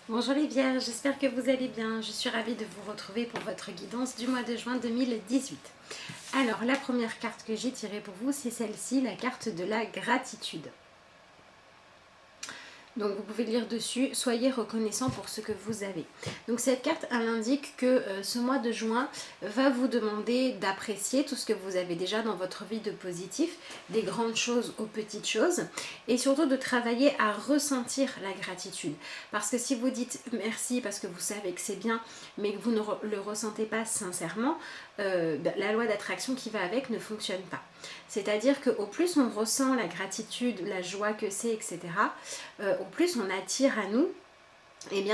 Bonjour les Vierges, j'espère que vous allez bien. Je suis ravie de vous retrouver pour votre guidance du mois de juin 2018. Alors, la première carte que j'ai tirée pour vous, c'est celle-ci, la carte de la gratitude. Donc vous pouvez lire dessus, soyez reconnaissant pour ce que vous avez. Donc cette carte, elle indique que ce mois de juin va vous demander d'apprécier tout ce que vous avez déjà dans votre vie de positif, des grandes choses aux petites choses, et surtout de travailler à ressentir la gratitude. Parce que si vous dites merci parce que vous savez que c'est bien, mais que vous ne le ressentez pas sincèrement, la loi d'attraction qui va avec ne fonctionne pas. C'est-à-dire qu'au plus on ressent la gratitude, la joie que c'est, etc., au plus on attire à nous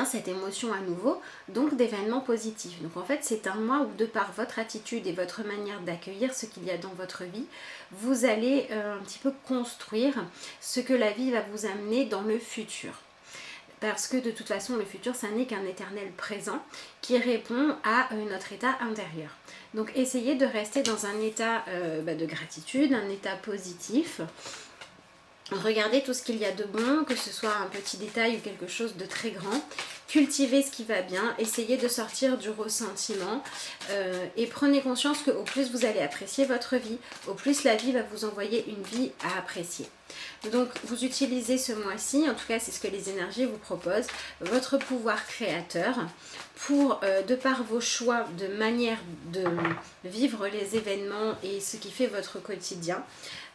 cette émotion à nouveau, donc d'événements positifs. Donc en fait c'est un mois où de par votre attitude et votre manière d'accueillir ce qu'il y a dans votre vie, vous allez un petit peu construire ce que la vie va vous amener dans le futur. Parce que de toute façon le futur ça n'est qu'un éternel présent qui répond à notre état intérieur. Donc essayez de rester dans un état de gratitude, un état positif. Regardez tout ce qu'il y a de bon, que ce soit un petit détail ou quelque chose de très grand. Cultivez ce qui va bien, essayez de sortir du ressentiment et prenez conscience qu'au plus vous allez apprécier votre vie, au plus la vie va vous envoyer une vie à apprécier. Donc vous utilisez ce mois-ci, en tout cas c'est ce que les énergies vous proposent, votre pouvoir créateur pour, de par vos choix de manière de vivre les événements et ce qui fait votre quotidien,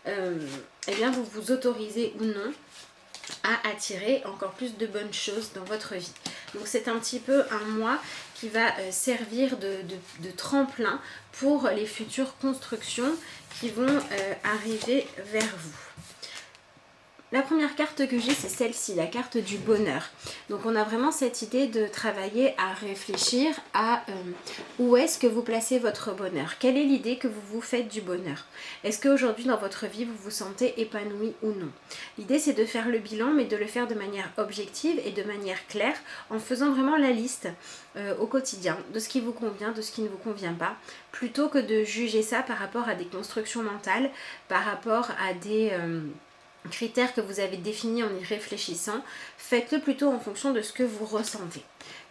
eh bien vous vous autorisez ou non à attirer encore plus de bonnes choses dans votre vie. Donc c'est un petit peu un mois qui va servir de tremplin pour les futures constructions qui vont arriver vers vous. La première carte que j'ai, c'est celle-ci, la carte du bonheur. Donc on a vraiment cette idée de travailler à réfléchir à où est-ce que vous placez votre bonheur. Quelle est l'idée que vous vous faites du bonheur? Est-ce qu'aujourd'hui dans votre vie, vous vous sentez épanoui ou non? L'idée c'est de faire le bilan, mais de le faire de manière objective et de manière claire, en faisant vraiment la liste au quotidien de ce qui vous convient, de ce qui ne vous convient pas, plutôt que de juger ça par rapport à des constructions mentales, par rapport à des critères que vous avez définis en y réfléchissant. Faites-le plutôt en fonction de ce que vous ressentez.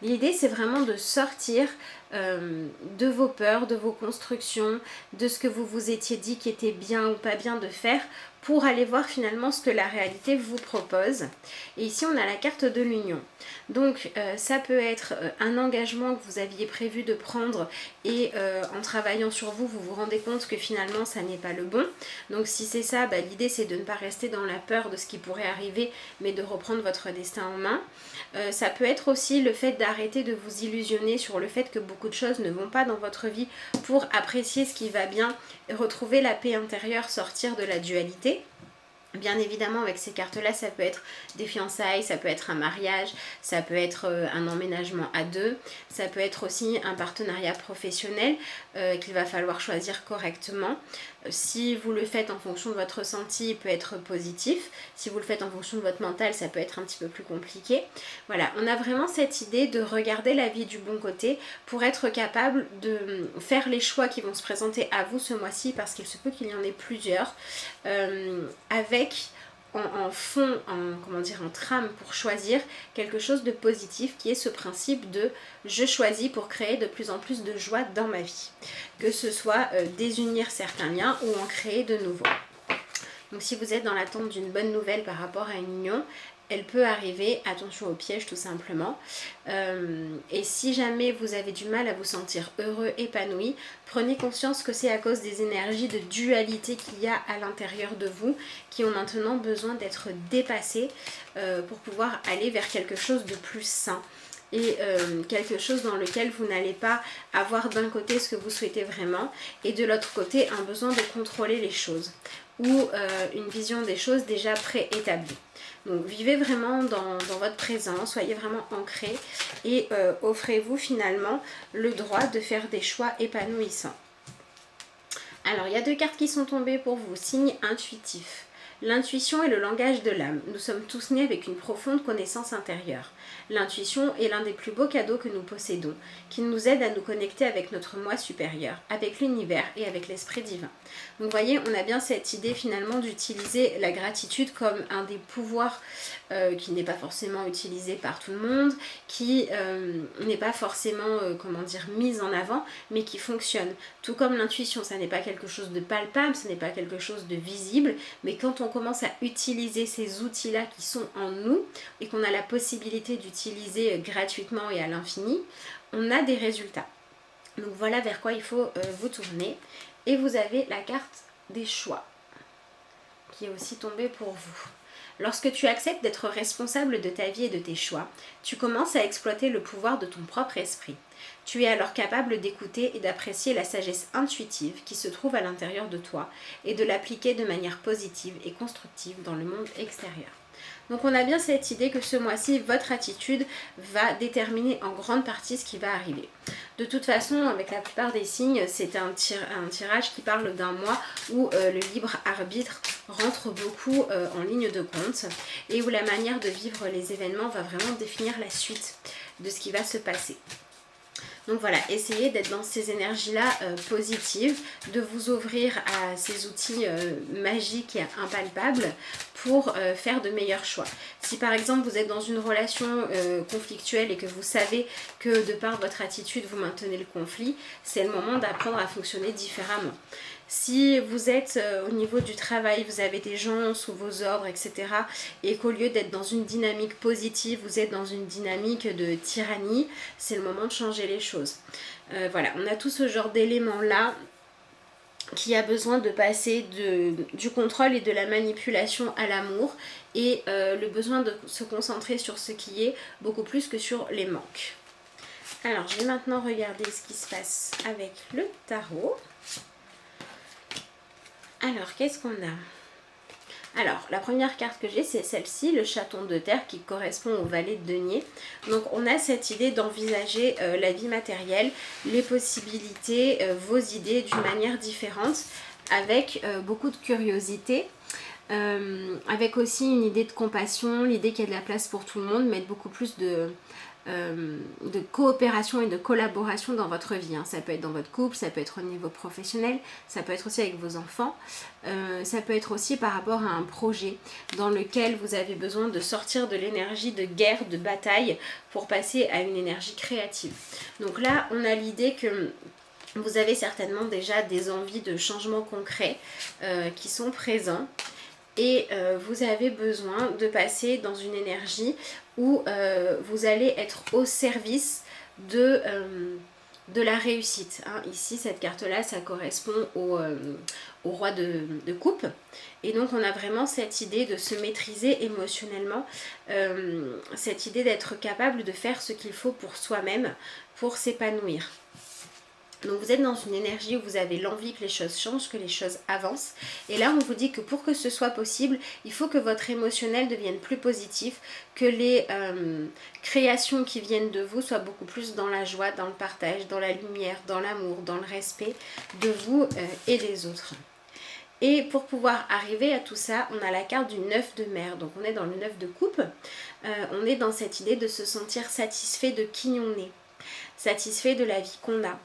L'idée c'est vraiment de sortir de vos peurs, de vos constructions, de ce que vous vous étiez dit qui était bien ou pas bien de faire, pour aller voir finalement ce que la réalité vous propose. Et ici on a la carte de l'union. Donc ça peut être un engagement que vous aviez prévu de prendre et en travaillant sur vous, vous vous rendez compte que finalement ça n'est pas le bon. Donc si c'est ça, l'idée c'est de ne pas rester dans la peur de ce qui pourrait arriver, mais de reprendre votre destin en main. Ça peut être aussi le fait d'arrêter de vous illusionner sur le fait que beaucoup de choses ne vont pas dans votre vie pour apprécier ce qui va bien, retrouver la paix intérieure, sortir de la dualité. Bien évidemment avec ces cartes là ça peut être des fiançailles, ça peut être un mariage, ça peut être un emménagement à deux, ça peut être aussi un partenariat professionnel qu'il va falloir choisir correctement. Si vous le faites en fonction de votre ressenti, il peut être positif. Si vous le faites en fonction de votre mental, ça peut être un petit peu plus compliqué. Voilà, on a vraiment cette idée de regarder la vie du bon côté pour être capable de faire les choix qui vont se présenter à vous ce mois-ci, parce qu'il se peut qu'il y en ait plusieurs, avec en fond, en trame pour choisir quelque chose de positif, qui est ce principe de je choisis pour créer de plus en plus de joie dans ma vie. Que ce soit désunir certains liens ou en créer de nouveaux. Donc si vous êtes dans l'attente d'une bonne nouvelle par rapport à une union, elle peut arriver, attention au piège tout simplement. Et si jamais vous avez du mal à vous sentir heureux, épanoui, prenez conscience que c'est à cause des énergies de dualité qu'il y a à l'intérieur de vous, qui ont maintenant besoin d'être dépassées pour pouvoir aller vers quelque chose de plus sain. Et quelque chose dans lequel vous n'allez pas avoir d'un côté ce que vous souhaitez vraiment et de l'autre côté un besoin de contrôler les choses ou une vision des choses déjà préétablies. Donc vivez vraiment dans votre présent, soyez vraiment ancré et offrez-vous finalement le droit de faire des choix épanouissants. Alors il y a deux cartes qui sont tombées pour vous, signe intuitif. L'intuition est le langage de l'âme. Nous sommes tous nés avec une profonde connaissance intérieure. L'intuition est l'un des plus beaux cadeaux que nous possédons, qui nous aide à nous connecter avec notre moi supérieur, avec l'univers et avec l'esprit divin. Donc vous voyez, on a bien cette idée finalement d'utiliser la gratitude comme un des pouvoirs qui n'est pas forcément utilisé par tout le monde, qui n'est pas forcément, mise en avant, mais qui fonctionne. Tout comme l'intuition, ça n'est pas quelque chose de palpable, ce n'est pas quelque chose de visible, mais quand on commence à utiliser ces outils-là qui sont en nous et qu'on a la possibilité d'utiliser gratuitement et à l'infini, on a des résultats. Donc voilà vers quoi il faut vous tourner. Et vous avez la carte des choix qui est aussi tombée pour vous. Lorsque tu acceptes d'être responsable de ta vie et de tes choix, tu commences à exploiter le pouvoir de ton propre esprit. Tu es alors capable d'écouter et d'apprécier la sagesse intuitive qui se trouve à l'intérieur de toi et de l'appliquer de manière positive et constructive dans le monde extérieur. Donc on a bien cette idée que ce mois-ci, votre attitude va déterminer en grande partie ce qui va arriver. De toute façon, avec la plupart des signes, c'est un tirage qui parle d'un mois où le libre arbitre rentre beaucoup en ligne de compte et où la manière de vivre les événements va vraiment définir la suite de ce qui va se passer. Donc voilà, essayez d'être dans ces énergies-là positives, de vous ouvrir à ces outils magiques et impalpables pour faire de meilleurs choix. Si par exemple vous êtes dans une relation conflictuelle et que vous savez que de par votre attitude vous maintenez le conflit, c'est le moment d'apprendre à fonctionner différemment. Si vous êtes au niveau du travail, vous avez des gens sous vos ordres, etc. et qu'au lieu d'être dans une dynamique positive, vous êtes dans une dynamique de tyrannie, c'est le moment de changer les choses. Voilà, on a tout ce genre d'éléments-là qui a besoin de passer du contrôle et de la manipulation à l'amour et le besoin de se concentrer sur ce qui est beaucoup plus que sur les manques. Alors, je vais maintenant regarder ce qui se passe avec le tarot. Alors, qu'est-ce qu'on a? Alors, la première carte que j'ai, c'est celle-ci, le chaton de terre qui correspond au valet de denier. Donc, on a cette idée d'envisager la vie matérielle, les possibilités, vos idées d'une manière différente, avec beaucoup de curiosité. Avec aussi une idée de compassion, l'idée qu'il y a de la place pour tout le monde, mais beaucoup plus de coopération et de collaboration dans votre vie. Ça peut être dans votre couple, ça peut être au niveau professionnel, ça peut être aussi avec vos enfants, ça peut être aussi par rapport à un projet dans lequel vous avez besoin de sortir de l'énergie de guerre, de bataille pour passer à une énergie créative. Donc là, on a l'idée que vous avez certainement déjà des envies de changements concrets qui sont présents. Et vous avez besoin de passer dans une énergie où vous allez être au service de la réussite. Ici, cette carte-là, ça correspond au roi de coupe. Et donc, on a vraiment cette idée de se maîtriser émotionnellement, cette idée d'être capable de faire ce qu'il faut pour soi-même, pour s'épanouir. Donc vous êtes dans une énergie où vous avez l'envie que les choses changent, que les choses avancent. Et là, on vous dit que pour que ce soit possible, il faut que votre émotionnel devienne plus positif, que les créations qui viennent de vous soient beaucoup plus dans la joie, dans le partage, dans la lumière, dans l'amour, dans le respect de vous et des autres. Et pour pouvoir arriver à tout ça, on a la carte du 9 de mer. Donc on est dans le 9 de coupe. On est dans cette idée de se sentir satisfait de qui on est, satisfait de la vie qu'on a.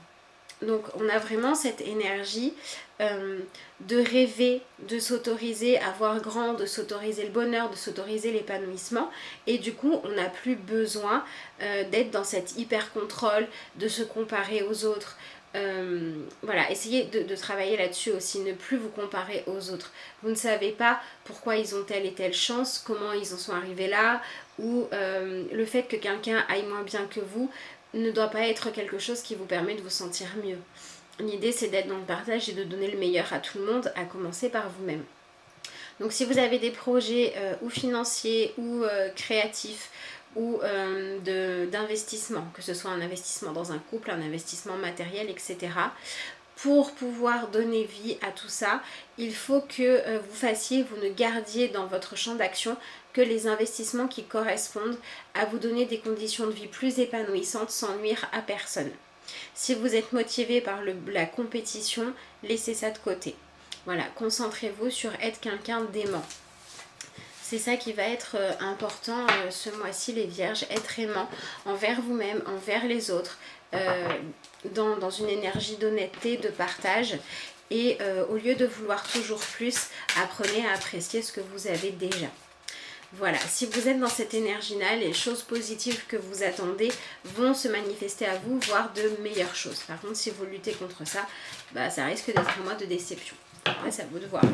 Donc on a vraiment cette énergie de rêver, de s'autoriser à voir grand, de s'autoriser le bonheur, de s'autoriser l'épanouissement. Et du coup, on n'a plus besoin d'être dans cet hyper contrôle, de se comparer aux autres. Voilà, essayez de travailler là-dessus aussi, ne plus vous comparer aux autres. Vous ne savez pas pourquoi ils ont telle et telle chance, comment ils en sont arrivés là, ou le fait que quelqu'un aille moins bien que vous ne doit pas être quelque chose qui vous permet de vous sentir mieux. L'idée, c'est d'être dans le partage et de donner le meilleur à tout le monde, à commencer par vous-même. Donc si vous avez des projets ou financiers ou créatifs ou d'investissement, que ce soit un investissement dans un couple, un investissement matériel, etc., pour pouvoir donner vie à tout ça, il faut que vous ne gardiez dans votre champ d'action que les investissements qui correspondent à vous donner des conditions de vie plus épanouissantes sans nuire à personne. Si vous êtes motivé par la compétition, laissez ça de côté. Voilà, concentrez-vous sur être quelqu'un d'aimant. C'est ça qui va être important ce mois-ci, les vierges. Être aimant envers vous-même, envers les autres, dans une énergie d'honnêteté, de partage. Et au lieu de vouloir toujours plus, apprenez à apprécier ce que vous avez déjà. Voilà, si vous êtes dans cette énergie-là, les choses positives que vous attendez vont se manifester à vous, voire de meilleures choses. Par contre, si vous luttez contre ça, bah, ça risque d'être un mois de déception. Après, c'est à vous de voir.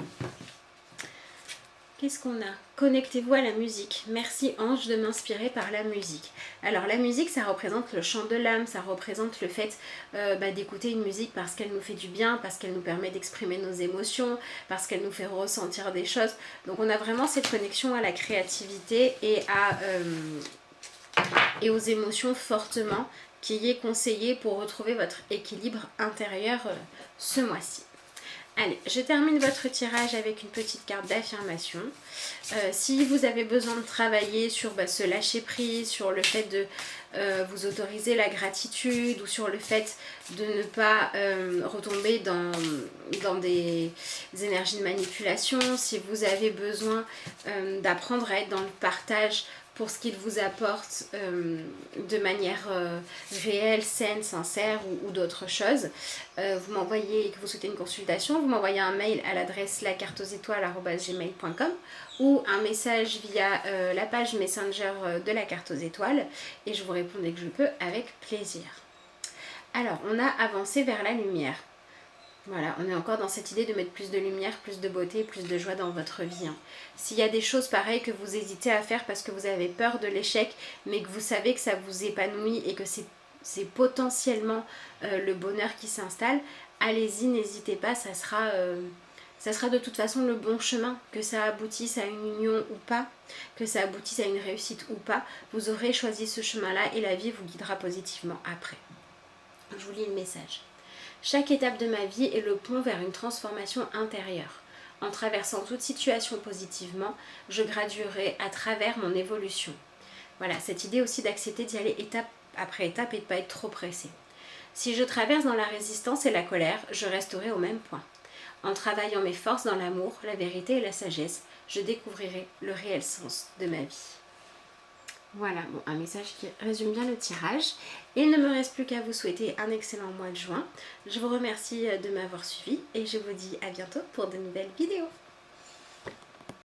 Qu'est-ce qu'on a? Connectez-vous à la musique. Merci Ange de m'inspirer par la musique. Alors la musique, ça représente le chant de l'âme, ça représente le fait d'écouter une musique parce qu'elle nous fait du bien, parce qu'elle nous permet d'exprimer nos émotions, parce qu'elle nous fait ressentir des choses. Donc on a vraiment cette connexion à la créativité et aux émotions fortement qui est conseillé pour retrouver votre équilibre intérieur ce mois-ci. Allez, je termine votre tirage avec une petite carte d'affirmation. Si vous avez besoin de travailler sur ce lâcher prise, sur le fait de vous autoriser la gratitude ou sur le fait de ne pas retomber dans des énergies de manipulation, si vous avez besoin d'apprendre à être dans le partage pour ce qu'il vous apporte de manière réelle, saine, sincère ou d'autres choses. Vous m'envoyez, que vous souhaitez une consultation, vous m'envoyez un mail à l'adresse lacarteauxétoiles@gmail.com ou un message via la page Messenger de la carte aux étoiles et je vous réponds dès que je peux avec plaisir. Alors, on a avancé vers la lumière. Voilà, on est encore dans cette idée de mettre plus de lumière, plus de beauté, plus de joie dans votre vie. S'il y a des choses pareilles que vous hésitez à faire parce que vous avez peur de l'échec, mais que vous savez que ça vous épanouit et que c'est potentiellement le bonheur qui s'installe, allez-y, n'hésitez pas, ça sera de toute façon le bon chemin, que ça aboutisse à une union ou pas, que ça aboutisse à une réussite ou pas, vous aurez choisi ce chemin-là et la vie vous guidera positivement après. Je vous lis le message. Chaque étape de ma vie est le pont vers une transformation intérieure. En traversant toute situation positivement, je graduerai à travers mon évolution. Voilà, cette idée aussi d'accepter d'y aller étape après étape et de ne pas être trop pressé. Si je traverse dans la résistance et la colère, je resterai au même point. En travaillant mes forces dans l'amour, la vérité et la sagesse, je découvrirai le réel sens de ma vie. Voilà, bon, un message qui résume bien le tirage. Il ne me reste plus qu'à vous souhaiter un excellent mois de juin. Je vous remercie de m'avoir suivi et je vous dis à bientôt pour de nouvelles vidéos.